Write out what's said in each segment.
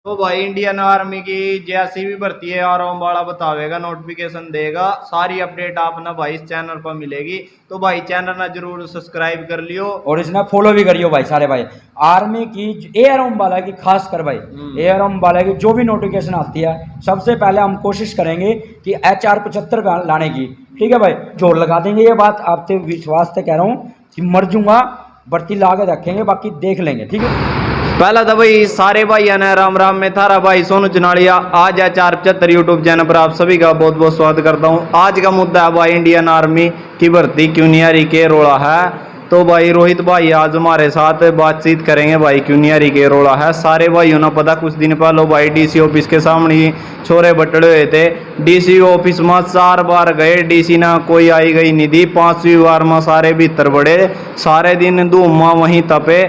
तो भाई Indian army की जैसी भी भर्ती है यार वाला बतावेगा, नोटिफिकेशन देगा, सारी अपडेट आप ना भाई इस चैनल पर मिलेगी। तो भाई चैनल ना जरूर सब्सक्राइब कर लियो और इसने फॉलो भी करियो भाई सारे भाई। आर्मी की एयर होम वाला की खास कर भाई, एयर होम वाला की जो भी नोटिफिकेशन आती है सबसे पहले हम कोशिश करेंगे कि HR-75 लाने की। ठीक है भाई, जोर लगा देंगे, ये बात आपसे विश्वास से कह रहा हूँ कि मर जूंगा भर्ती ला के रखेंगे, बाकी देख लेंगे। ठीक है, पहला तो भाई सारे भाई ने राम राम, में थारा भाई सोनू चनाड़िया। आज है 475 यूट्यूब चैनल पर आप सभी का बहुत बहुत स्वागत करता हूँ। आज का मुद्दा है भाई इंडियन आर्मी की भर्ती क्यों नहीं आ रही, के रोड़ा है। तो भाई रोहित भाई आज हमारे साथ बातचीत करेंगे भाई क्यों नहीं आ रही, के रोड़ा है। सारे भाइयों ने पता कुछ दिन पहले भाई DC ऑफिस के सामने ही छोरे बटड़े हुए थे। DC ऑफिस में 4 बार गए, DC ना कोई आई गई निधि। 5वीं बार में सारे भीतर बड़े, सारे दिन धूम वहीं तपे।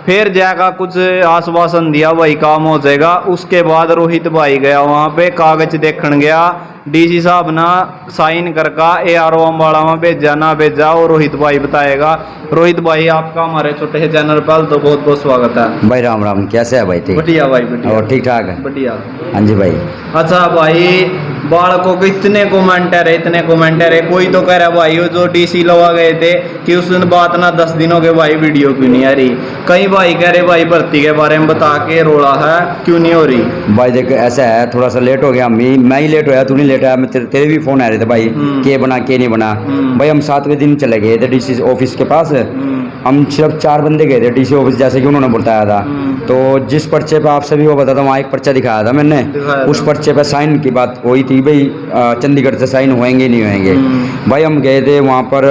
फिर जाएगा कुछ आश्वासन दिया भाई काम हो जाएगा। उसके बाद रोहित भाई गया वहाँ पे, कागज देखने गया। DC साहब ना साइन करका ARO अम्बाड़ा में भेजा ना भेजा वो रोहित भाई बताएगा। रोहित भाई आपका हमारे छोटे से चैनल पर तो बहुत बहुत स्वागत है भाई राम राम, कैसे है भाई? ठीक बढ़िया भाई, बढ़िया और ठीक ठाक है, बढ़िया। हाँ जी भाई। अच्छा भाई, बालकों को इतने कमेंटर है, इतने कमेंटर है। कोई तो कह रहा है भाई वो जो DC लगा गए थे कि उस दिन बात ना 10 दिनों के भाई वीडियो क्यों नहीं आ रही। कई भाई कह रहे भाई भर्ती के बारे में बता के रोड़ा है क्यों नहीं हो रही। भाई देख ऐसा है, थोड़ा सा लेट हो गया, मैं ही लेट होया, तू नहीं लेट आया। तेरे भी फोन आ रहे थे भाई, के बना के नहीं बना। भाई हम 7वें दिन चले गए थे DC ऑफिस के पास। हम सिर्फ 4 बंदे गए थे DC ऑफिस, जैसे कि उन्होंने बताया था। तो जिस पर्चे पे आप सभी को बताया था, वहाँ एक पर्चा दिखाया था मैंने। उस पर्चे पे साइन की बात हुई थी भाई, चंडीगढ़ से साइन होएंगे नहीं होएंगे। भाई हम गए थे वहाँ पर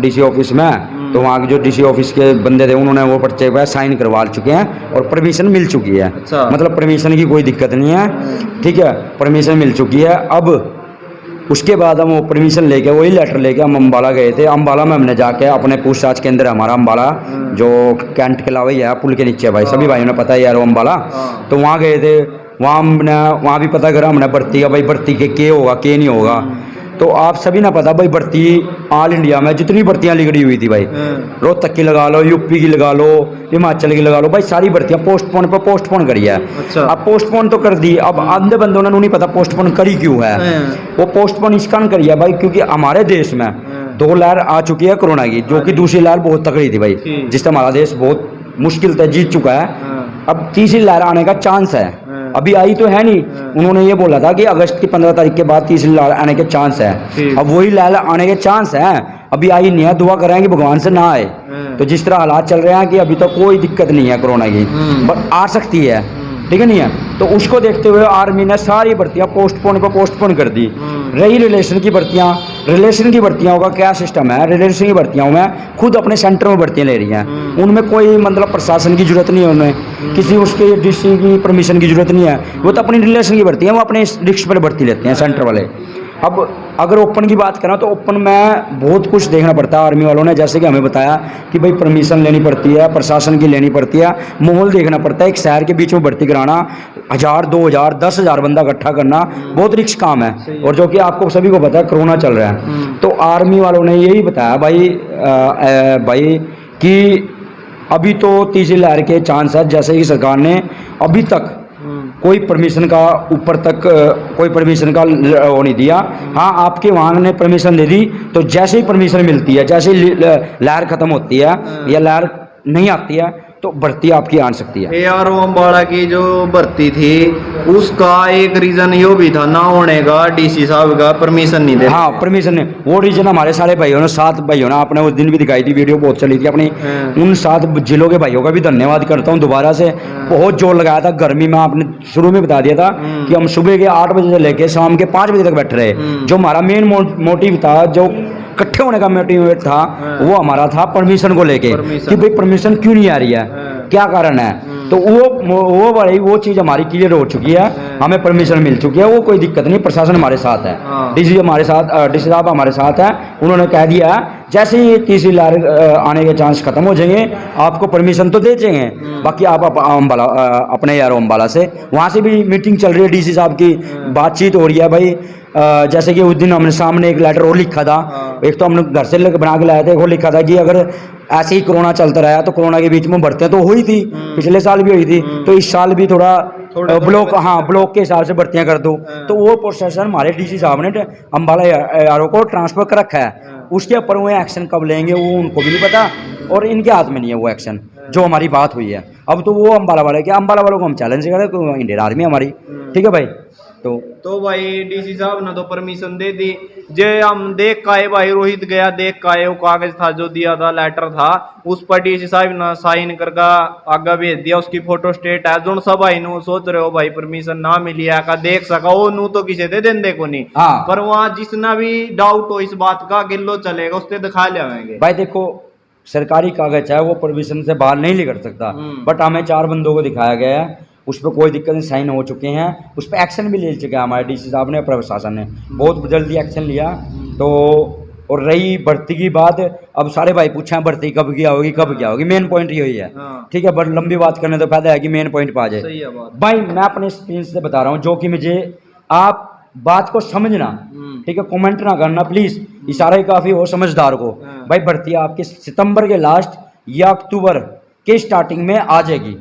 DC ऑफिस में, तो वहाँ के जो DC ऑफिस के बंदे थे उन्होंने वो पर्चे पे साइन करवा चुके हैं और परमिशन मिल चुकी है। अच्छा। मतलब परमिशन की कोई दिक्कत नहीं है, ठीक है, परमिशन मिल चुकी है। अब उसके बाद हम वो परमिशन लेके, वही लेटर लेके हम अम्बाला गए थे। अम्बाला में हमने जाके अपने पूछताछ केंद्र है हमारा अम्बाला, जो कैंट के अलावा ही है, पुल के नीचे भाई, सभी भाइयों ने पता है यार वो अम्बाला। तो वहाँ गए थे, वहाँ भी पता करा हमने भर्ती का, भाई भर्ती के होगा के नहीं होगा। तो आप सभी ना पता भाई, भर्ती ऑल इंडिया में जितनी भर्तियां लिखड़ी हुई थी भाई, रोहतक की लगा लो, UP की लगा लो, हिमाचल की लगा लो, भाई सारी भर्तियां पोस्टपोन पर पोस्टपोन करी है। अच्छा। अब पोस्टपोन तो कर दी, अब अंधे बंदों ने नहीं पता पोस्टपोन करी क्यों है। वो पोस्टपोन इसका करी है भाई क्योंकि हमारे देश में 2 लहर आ चुकी है कोरोना की, जो कि दूसरी लहर बहुत तगड़ी थी भाई, जिससे हमारा देश बहुत मुश्किल से जीत चुका है। अब तीसरी लहर आने का चांस है, अभी आई तो है नहीं। उन्होंने ये बोला था कि अगस्त की 15 तारीख के बाद तीसरी लहर आने के चांस है। अब वही लहर आने के चांस है, अभी आई नहीं है। दुआ कर रहे हैं कि भगवान से ना आए। तो जिस तरह हालात चल रहे हैं कि अभी तक कोई दिक्कत नहीं है कोरोना की, बट आ सकती है, ठीक है नहीं है। तो उसको देखते हुए आर्मी ने सारी भर्तियां पोस्टपोन पर पोस्टपोन कर दी। रही रिलेशन की भर्तियां, रिलेशन की भर्तियों का क्या सिस्टम है, रिलेशन की भर्तियों में खुद अपने सेंटर में भर्तियां ले रही हैं। उनमें कोई मतलब प्रशासन की जरूरत नहीं है, उन्हें किसी उसके DC की परमिशन की जरूरत नहीं है। वो तो अपनी रिलेशन की भर्ती है, वो अपने रिक्स पर भर्ती लेते हैं सेंटर वाले। अब अगर ओपन की बात करें तो ओपन में बहुत कुछ देखना पड़ता है आर्मी वालों ने, जैसे कि हमें बताया कि भाई परमिशन लेनी पड़ती है, प्रशासन की लेनी पड़ती है, माहौल देखना पड़ता है। एक शहर के बीच में भर्ती कराना, 1000, 2000, 10,000 बंदा इकट्ठा करना बहुत रिस्क काम है। और जो कि आपको सभी को पता है कोरोना चल रहा है। तो आर्मी वालों ने यही बताया भाई कि अभी तो तीसरी लहर के चांस है, जैसे कि सरकार ने अभी तक कोई परमिशन का ऊपर तक कोई परमिशन का वो नहीं दिया। हाँ, आपके वहाँ ने परमिशन दे दी, तो जैसे ही परमिशन मिलती है, जैसे ही लहर खत्म होती है या लहर नहीं आती है, तो भर्ती आपकी आ सकती है। ARO अम्बाड़ा की जो भर्ती थी उसका एक रीजन यो भी था ना होने का, DC साहब का परमिशन नहीं दे। हाँ, परमिशन नहीं, वो रीजन हमारे सारे भाइयों ने, 7 भाइयों ने, आपने उस दिन भी दिखाई थी वीडियो, बहुत चली थी अपनी। उन 7 जिलों के भाइयों का भी धन्यवाद करता हूँ दोबारा से। बहुत जोर लगाया था गर्मी में, आपने शुरू में बता दिया था कि हम सुबह के 8 बजे से लेके शाम के 5 बजे तक बैठे रहे। जो हमारा मेन मोटिव था, जो इकट्ठे होने का मोटिवेट था, वो हमारा था परमिशन को लेके कि भाई परमिशन क्यों नहीं आ रही है, क्या कारण है। तो वो चीज़ हमारी क्लियर हो चुकी है, हमें परमिशन मिल चुकी है, वो कोई दिक्कत नहीं। प्रशासन हमारे साथ है, DC हमारे साथ, DC साहब हमारे साथ है। उन्होंने कह दिया जैसे ही तीसरी लहर आने के चांस खत्म हो जाएंगे, आपको परमिशन तो दे देंगे। बाकी आप अम्बाला, अपने यार अम्बाला से, वहाँ से भी मीटिंग चल रही है, DC साहब की बातचीत हो रही है भाई। जैसे कि उस दिन हमने सामने एक लेटर और लिखा था, एक तो हमने घर से बना के लाए थे, वो लिखा था कि अगर ऐसे ही कोरोना चलता रहा, तो कोरोना के बीच में भर्तियां तो हुई थी, पिछले साल भी हुई थी, तो इस साल भी थोड़ा ब्लॉक, हाँ ब्लॉक के हिसाब से भर्तियां कर दो। तो वो प्रोसेसर हमारे डीसी साहब ने अम्बाला ARO को ट्रांसफर कर रखा है। उसके ऊपर वो एक्शन कब लेंगे वो उनको भी नहीं पता, और इनके हाथ में नहीं है वो एक्शन जो हमारी बात हुई है। अब तो वो अम्बाला वाले के, अम्बाला वालों को हम चैलेंज करें तो इंडियन आर्मी हमारी, ठीक है भाई। तो भाई डीसी साहब ने तो परमिशन दे दी, जे हम देख का है भाई, रोहित गया देख का है, वो कागज था जो दिया था, लेटर था, उस पर डीसी साहब ने साइन करके आगे भेज दिया, उसकी फोटो स्टेट है जो सब भाई नु सोच रहे हो भाई परमिशन ना मिली है का देख सका वो नू तो किसी दे देन देखो नहीं। हाँ। पर वहाँ जिसना भी डाउट हो इस बात का गिल्लो चलेगा उससे दिखा लेंगे भाई देखो सरकारी कागज है, वो परमिशन से बाहर नहीं निकल सकता, बट हमें 4 बंदों को दिखाया गया है, उस पर कोई दिक्कत नहीं, साइन हो चुके हैं, उस पर एक्शन भी ले चुके हैं हमारे डीसी साहब ने, प्रशासन ने बहुत जल्दी एक्शन लिया। तो और रही भर्ती की बात, अब सारे भाई पूछे भर्ती कब क्या होगी, कब क्या होगी, मेन पॉइंट यही है, ठीक है। बट लंबी बात करने तो फायदा है कि मेन पॉइंट पे आ जाए। भाई मैं अपने एक्सपीरियंस से बता रहा हूँ, जो कि मुझे आप बात को समझना, ठीक है, कमेंट ना करना प्लीज, इशारा ही काफी हो समझदार को। भाई भर्ती आपके सितंबर के लास्ट या अक्टूबर के स्टार्टिंग में आ जाएगी,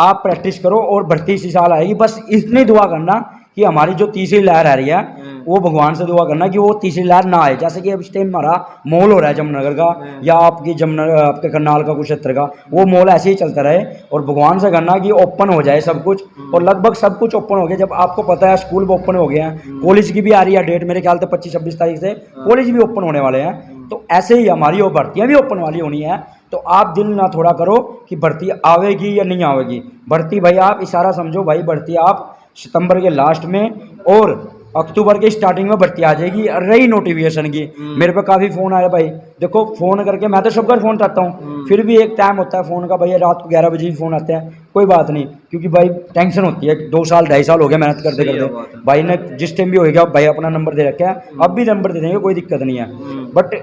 आप प्रैक्टिस करो और भर्ती इसी साल आएगी। बस इतनी दुआ करना कि हमारी जो तीसरी लहर आ रही है वो भगवान से दुआ करना कि वो तीसरी लहर ना आए। जैसे कि अब इस टाइम हमारा मॉल हो रहा है जमनगर का या आपकी आपके करनाल का कुरुक्षेत्र का, वो मॉल ऐसे ही चलता रहे, और भगवान से करना कि ओपन हो जाए सब कुछ, और लगभग सब कुछ ओपन हो गया। जब आपको पता है स्कूल भी ओपन हो गए हैं, कॉलेज की भी आ रही है डेट, मेरे ख्याल से 25-26 तारीख से कॉलेज भी ओपन होने वाले हैं, तो ऐसे ही हमारी वो भर्तियाँ भी ओपन वाली होनी है। तो आप दिल ना थोड़ा करो कि भर्ती आवेगी या नहीं आवेगी, भर्ती भाई आप इशारा समझो, भाई भर्ती आप सितंबर के लास्ट में और अक्टूबर के स्टार्टिंग में भर्ती आ जाएगी। रही नोटिफिकेशन की, मेरे पे काफ़ी फ़ोन आया भाई, देखो फ़ोन करके मैं तो सबका फ़ोन उठाता हूँ, फिर भी एक टाइम होता है फ़ोन का, भैया रात को 11 बजे भी फ़ोन आते हैं, कोई बात नहीं, क्योंकि भाई टेंशन होती है, 2 साल 2.5 साल हो गया मेहनत करते करते, भाई ने जिस टाइम भी होएगा भाई अपना नंबर दे रखा है, अब भी नंबर दे देंगे, कोई दिक्कत नहीं है। बट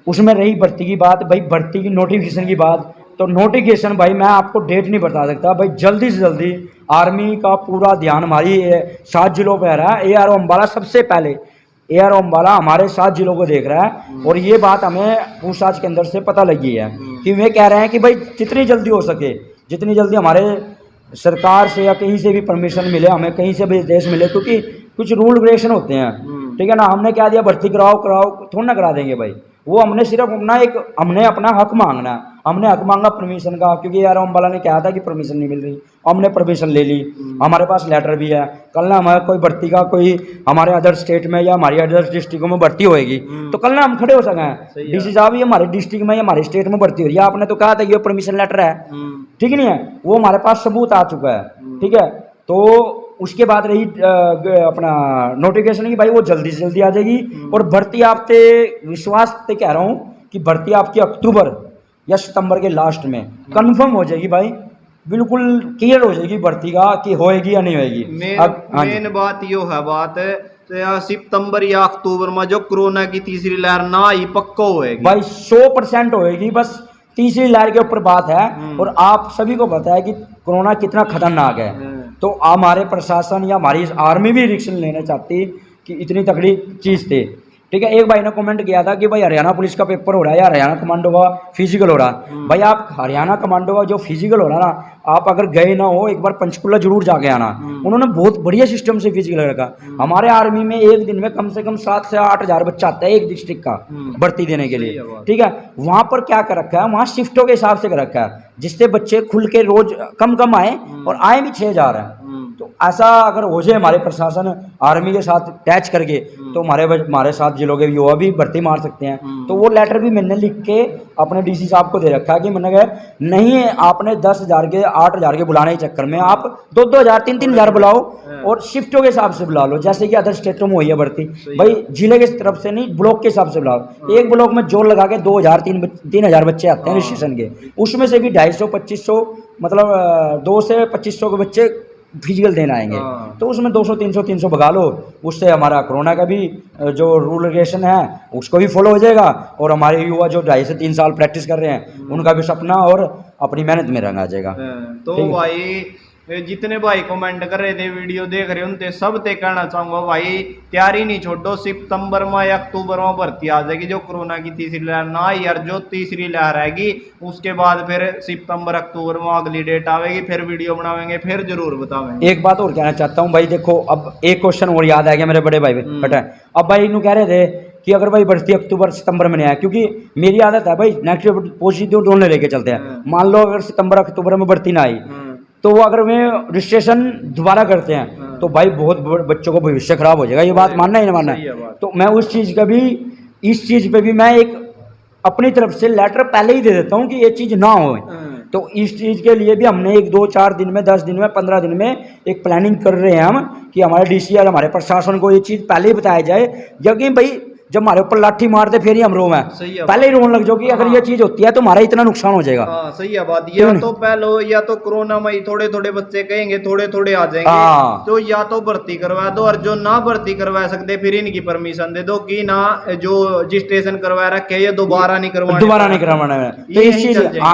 उसमें रही भर्ती की बात, भाई भर्ती की नोटिफिकेशन की बात, तो नोटिफिकेशन भाई मैं आपको डेट नहीं बता सकता भाई, जल्दी से जल्दी आर्मी का पूरा ध्यान हमारी 7 जिलों पर रहा है। ARO अम्बाला सबसे पहले, ARO अम्बाला हमारे 7 जिलों को देख रहा है, और ये बात हमें पूछताछ के अंदर से पता लगी है कि वे कह रहे हैं कि भाई जितनी जल्दी हो सके, जितनी जल्दी हमारे सरकार से या कहीं से भी परमिशन मिले, हमें कहीं से भी देश मिले, क्योंकि कुछ रूल रेगुलेशन होते हैं, ठीक है ना। हमने क्या दिया भर्ती कराओ थोड़ा ना करा देंगे भाई, वो हमने सिर्फ हमने अपना हक मांगना है, हमने हक मांगा परमिशन का, क्योंकि यार अम्बाला ने कहा था कि परमिशन नहीं मिल रही, हमने परमिशन ले ली, हमारे पास लेटर भी है। कल ना हमारे कोई भर्ती का कोई हमारे अदर स्टेट में या हमारी अदर डिस्ट्रिक्टों में भर्ती होएगी, तो कल ना हम खड़े हो सकें, डीसी साहब ये हमारे डिस्ट्रिक्ट में या हमारे स्टेट में भर्ती हो रही है, आपने तो कहा था ये परमिशन लेटर है, ठीक नहीं है, वो हमारे पास सबूत आ चुका है, ठीक है। तो उसके बाद रही अपना नोटिफिकेशन की, भाई वो जल्दी से जल्दी आ जाएगी, और भर्ती आपसे विश्वास से कह रहा हूँ कि भर्ती आपकी अक्टूबर या सितंबर के लास्ट में कंफर्म हो जाएगी भाई, बिल्कुल क्लियर हो जाएगी भर्ती का कि होएगी या नहीं होएगी। मेन बात यो है, बात तो या सितंबर या अक्टूबर में जो कोरोना की तीसरी लहर ना ही पक्का होएगी भाई, 100% होएगी, बस तीसरी लहर के ऊपर बात है। और आप सभी को पता है कि कोरोना कितना खतरनाक है, तो हमारे प्रशासन या हमारी आर्मी भी रिस्क लेना चाहती कि इतनी तगड़ी चीज़ थी, ठीक है। एक भाई ने कमेंट किया था कि भाई हरियाणा पुलिस का पेपर हो रहा है या हरियाणा कमांडो का फिजिकल हो रहा है। भाई आप हरियाणा कमांडो का जो फिजिकल हो रहा है ना, आप अगर गए ना हो एक बार पंचकुला जरूर जाके आना, उन्होंने बहुत बढ़िया सिस्टम से फिजिकल रखा। हमारे आर्मी में एक दिन में कम से कम 7 से 8 हज़ार बच्चा आता है एक डिस्ट्रिक्ट का भर्ती देने के लिए, ठीक है। वहाँ पर क्या कर रखा है, वहाँ शिफ्टों के हिसाब से कर रखा है, जिससे बच्चे खुल के रोज कम आए और आए भी 6 हज़ार है। तो ऐसा अगर हो जाए हमारे प्रशासन आर्मी के साथ अटैच करके, तो हमारे साथ जिलों के युवा भी भर्ती मार सकते हैं। तो वो लेटर भी मैंने लिख के अपने डीसी साहब को दे रखा है कि मैंने कहा नहीं, आपने 10,000 के 8,000 के बुलाने के चक्कर में आप 2-2 हज़ार 3-3 हज़ार बुलाओ, और शिफ्टों के हिसाब से बुला लो, जैसे कि अदर स्टेटों में हुई है भर्ती। भाई जिले के तरफ से नहीं, ब्लॉक के हिसाब से बुलाओ। एक ब्लॉक में जोर लगा के 2,000 3 हज़ार बच्चे आते हैं रजिस्ट्रेशन के, उसमें से भी 250-2500 मतलब 2 से 2500 के बच्चे फिजिकल देना आएंगे। तो उसमें 200-300 भगा लो, उससे हमारा कोरोना का भी जो रूल रेगुलेशन है उसको भी फॉलो हो जाएगा, और हमारे युवा जो 2.5 से 3 साल प्रैक्टिस कर रहे हैं उनका भी सपना और अपनी मेहनत में रंग आ जाएगा। तो भाई जितने भाई कमेंट कर रहे थे वीडियो देख रहे उनते सब ते कहना चाहूंगा भाई तैयारी नहीं छोड़ो, सितंबर में या अक्टूबर में भर्ती आ जाएगी जो कोरोना की तीसरी लहर ना यार, जो तीसरी लहर आएगी उसके बाद फिर सितंबर अक्टूबर में अगली डेट आएगी, फिर वीडियो बनावेंगे, फिर जरूर बतावेंगे। एक बात और कहना चाहता हूँ भाई, देखो अब एक क्वेश्चन और याद आ गया मेरे बड़े भाई बेटा। अब भाई इन्हों कह रहे थे कि अगर भाई भर्ती अक्टूबर सितंबर में नहीं आया, क्योंकि मेरी आदत है भाई नेगेटिव पॉजिटिव दोनों लेके चलते हैं। मान लो अगर सितंबर अक्टूबर में भर्ती ना आई तो वो अगर वे रजिस्ट्रेशन दोबारा करते हैं तो भाई बहुत बच्चों को भविष्य खराब हो जाएगा। ये बात मानना ही नहीं मानना है। तो मैं उस चीज़ का भी, इस चीज़ पे भी मैं एक अपनी तरफ से लेटर पहले ही दे देता हूँ कि ये चीज़ ना हो। तो इस चीज़ के लिए भी हमने 1 2 4 दिन में, 10 दिन में, 15 दिन में एक प्लानिंग कर रहे हैं हम कि हमारे डीसी और हमारे प्रशासन को ये चीज़ पहले ही बताया जाए। क्योंकि भाई जब हमारे ऊपर लाठी मारते फिर ही हम रो में पहले ही रोने लग जाओ कि अगर ये चीज होती है तो हमारा इतना नुकसान हो जाएगा। हाँ सही है बात। या तो पहले या तो कोरोना में ही थोड़े थोड़े बच्चे कहेंगे थोड़े थोड़े आ जाएंगे, तो या तो भर्ती करवा दो, और जो ना भर्ती करवा सकते फिर इनकी परमिशन दे दो कि ना जो रजिस्ट्रेशन करवा रखे ये दोबारा नहीं करवाना है। तो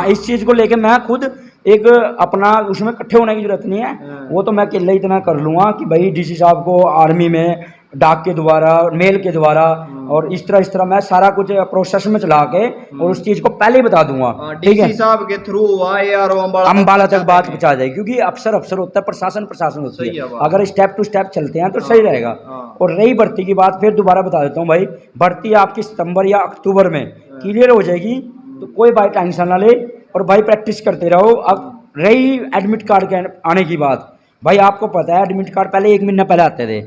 इस चीज को लेके मैं खुद एक अपना उसमें इकट्ठे होने की जरूरत नहीं है। वो तो मैं अकेले इतना कर लूंगा कि भाई डीसी साहब को आर्मी में डाक के द्वारा, मेल के द्वारा, और इस तरह मैं सारा कुछ प्रोसेस में चला के और उस चीज को पहले ही बता दूंगा। ठीक है, डीसी साहब के थ्रू यार अम्बाला तक बात पहुंचा जाएगी, क्योंकि अफसर होता है, प्रशासन होती है। अगर स्टेप टू स्टेप चलते हैं तो सही रहेगा। और रही भर्ती की बात, फिर दोबारा बता देता हूँ भाई, भर्ती आपकी सितंबर या अक्टूबर में क्लियर हो जाएगी, तो कोई भाई टेंशन ना ले और भाई प्रैक्टिस करते रहो। अब रही एडमिट कार्ड के आने की बात, भाई आपको पता है एडमिट कार्ड पहले 1 महीना पहले आते थे।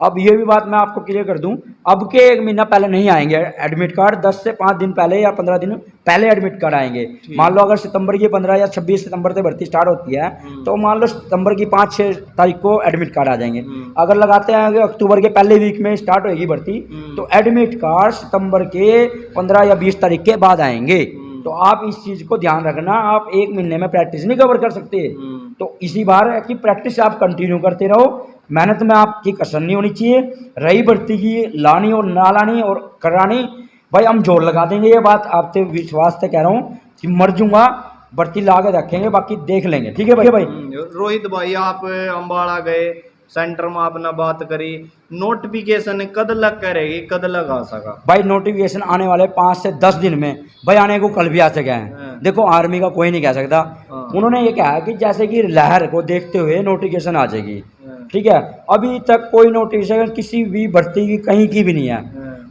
अब ये भी बात मैं आपको क्लियर कर दूं, अब के 1 महीना पहले नहीं आएंगे एडमिट कार्ड, 10 से 5 दिन पहले या 15 दिन पहले एडमिट कार्ड आएंगे। मान लो अगर सितंबर की 15 या 26 सितंबर से भर्ती स्टार्ट होती है तो मान लो सितंबर की 5-6 तारीख को एडमिट कार्ड आ जाएंगे। अगर लगाते हैं अक्टूबर के पहले वीक में स्टार्ट होगी भर्ती, तो एडमिट कार्ड सितंबर के 15 या 20 तारीख के बाद आएंगे। तो आप इस चीज को ध्यान रखना, आप 1 महीने में प्रैक्टिस नहीं कवर कर सकते। तो इसी बार है कि प्रैक्टिस आप कंटिन्यू करते रहो, मेहनत में आपकी कसर नहीं होनी चाहिए। रही भर्ती की लानी और ना लानी और करानी, भाई हम जोर लगा देंगे। ये बात आपसे विश्वास से कह रहा हूँ कि मर जाऊंगा भर्ती ला के रखेंगे, बाकी देख लेंगे। ठीक है भाई। रोहित भाई आप अम्बाला गए, सेंटर में अपना बात करी, नोटिफिकेशन कद लग करेगी, कद लगा सका भाई? नोटिफिकेशन आने वाले 5 से 10 दिन में। भाई आने को कल भी आ सके हैं। देखो आर्मी का कोई नहीं कह सकता। उन्होंने ये कहा कि जैसे कि लहर को देखते हुए नोटिफिकेशन आ जाएगी। ठीक है, अभी तक कोई नोटिफिकेशन किसी भी भर्ती की कहीं की भी नहीं है।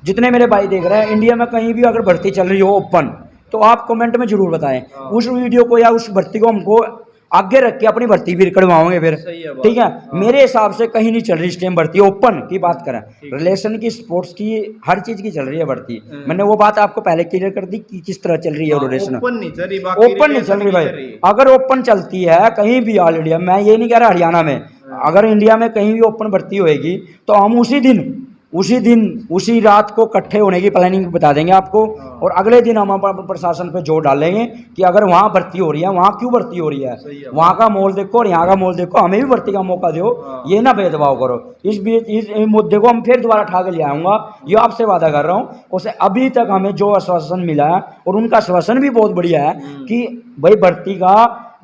जितने मेरे भाई देख रहे हैं, इंडिया में कहीं भी अगर भर्ती चल रही हो ओपन, तो आप कमेंट में जरूर बताएं। उस वीडियो को या उस भर्ती को हमको आगे रख के अपनी भर्ती भी करवाओगे फिर। ठीक है, मेरे हिसाब से कहीं नहीं चल रही इस टाइम भर्ती ओपन की बात करें, रिलेशन की, स्पोर्ट्स की, हर चीज की चल रही है भर्ती। मैंने वो बात आपको पहले क्लियर कर दी कि किस तरह चल रही है रिलेशन। ओपन नहीं चल रही भाई। अगर ओपन चलती है कहीं भी ऑल इंडिया, मैं ये नहीं कह रहा हरियाणा में, अगर इंडिया में कहीं भी ओपन भर्ती होएगी तो हम उसी रात को इकट्ठे होने की प्लानिंग बता देंगे आपको। और अगले दिन हम प्रशासन पे जोर डालेंगे कि अगर वहाँ भर्ती हो रही है, वहाँ क्यों भर्ती हो रही है, वहाँ का माहौल देखो और यहाँ का माहौल देखो, हमें भी भर्ती का मौका दो, ये ना भेदभाव करो। इस मुद्दे को हम फिर दोबारा उठा के ले आऊँगा, ये आपसे वादा कर रहा हूँ। उसे अभी तक हमें जो आश्वासन मिला है, और उनका आश्वासन भी बहुत बढ़िया है कि भाई भर्ती का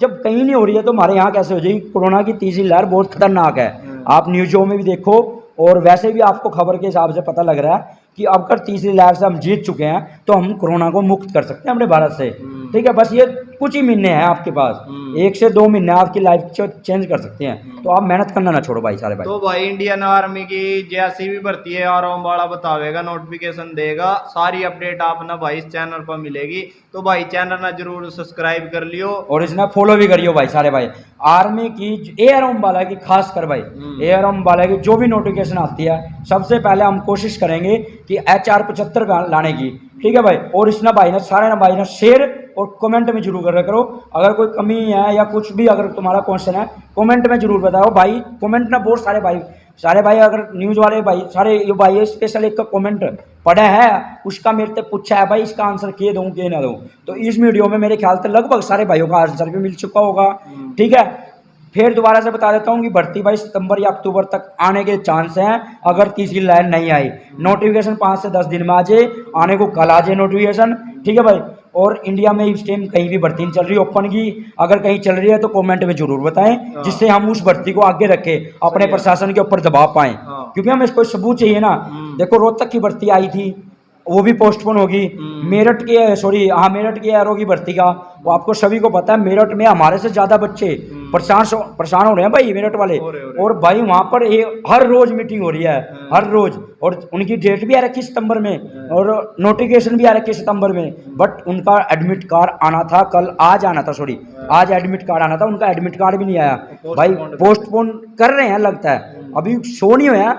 जब कहीं नहीं हो रही है तो हमारे यहाँ कैसे हो जाएगी। कोरोना की तीसरी लहर बहुत खतरनाक है, आप न्यूज़ों में भी देखो, और वैसे भी आपको खबर के हिसाब से पता लग रहा है कि अब कर तीसरी लहर से हम जीत चुके हैं, तो हम कोरोना को मुक्त कर सकते हैं अपने भारत से। ठीक है, बस ये कुछ ही महीने हैं आपके पास, 1 से 2 महीने आपकी लाइफ चेंज कर सकते हैं। तो आप मेहनत करना ना छोड़ो भाई सारे भाई। तो भाई इंडियन आर्मी की जैसी भी भर्ती है और अम्बाला बतावेगा, नोटिफिकेशन देगा, सारी अपडेट आप ना भाई इस चैनल पर मिलेगी। तो भाई चैनल ना जरूर सब्सक्राइब कर लियो और इसने फॉलो भी करियो भाई सारे भाई। आर्मी की एयर अम्बाला की खास कर भाई, एयर अम्बाला की जो भी नोटिफिकेशन आती है, सबसे पहले हम कोशिश करेंगे कि HR 75 लाने की। ठीक है भाई, और इसना भाई ने सारे ना भाई ने शेयर और कमेंट में जरूर कर करो। अगर कोई कमी है या कुछ भी अगर तुम्हारा क्वेश्चन है, कमेंट में जरूर बताओ भाई। कमेंट ना बहुत सारे भाई अगर न्यूज़ वाले भाई सारे ये भाई स्पेशल एक का कमेंट पढ़ा है, उसका मेरे से पूछा है भाई इसका आंसर के दूँ के ना दूँ। तो इस वीडियो में मेरे ख्याल से लगभग सारे भाइयों का आंसर भी मिल चुका होगा। ठीक है, फिर दोबारा से बता देता हूँ कि भर्ती भाई सितंबर या अक्टूबर तक आने के चांस हैं, अगर तीसरी लहर नहीं आई। नोटिफिकेशन 5 से 10 दिन में आ जाए, आने को कल आ जाए नोटिफिकेशन। ठीक है भाई, और इंडिया में इस टाइम कहीं भी भर्ती नहीं चल रही ओपन की। अगर कहीं चल रही है तो कमेंट में जरूर बताएं, जिससे हम उस भर्ती को आगे रखें, अपने प्रशासन के ऊपर दबाव पाएं, क्योंकि हमें इसको सबूत चाहिए ना। देखो रोहतक की भर्ती आई थी, वो भी पोस्टपोन होगी। मेरठ की मेरठ की एरो की भर्ती का वो आपको सभी को पता है, मेरठ में हमारे से ज्यादा बच्चे परेशान हो रहे हैं भाई मेरठ वाले। और भाई वहां पर हर रोज मीटिंग हो रही है, हर रोज, और उनकी डेट भी आ रखी सितंबर में और नोटिफिकेशन भी आ रखी सितंबर में। बट उनका एडमिट कार्ड आना था आज आना था, आज एडमिट कार्ड आना था, उनका एडमिट कार्ड भी नहीं आया भाई। पोस्टपोन कर रहे हैं लगता है, अभी शो नहीं हुआ,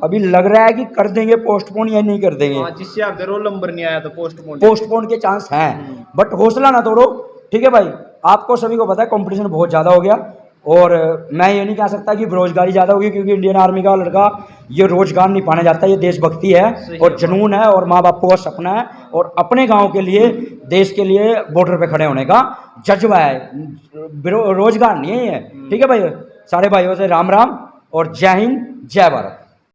अभी लग रहा है कि कर देंगे पोस्टपोन या नहीं कर देंगे। जिससे आपके रोल नंबर नहीं आया तो पोस्टपोन के चांस हैं, बट हौसला ना तोड़ो, ठीक है भाई। आपको सभी को पता है कंपटीशन बहुत ज़्यादा हो गया, और मैं ये नहीं कह सकता कि बेरोजगारी ज़्यादा होगी, क्योंकि इंडियन आर्मी का लड़का ये रोजगार नहीं पाने जाता। ये देशभक्ति है और जुनून है और माँ बापों का सपना है, और अपने गांव के लिए, देश के लिए बॉर्डर पे खड़े होने का जज्बा है, रोजगार नहीं है ये, ठीक है भाई। सारे भाइयों से राम राम और जय हिंद जय भारत।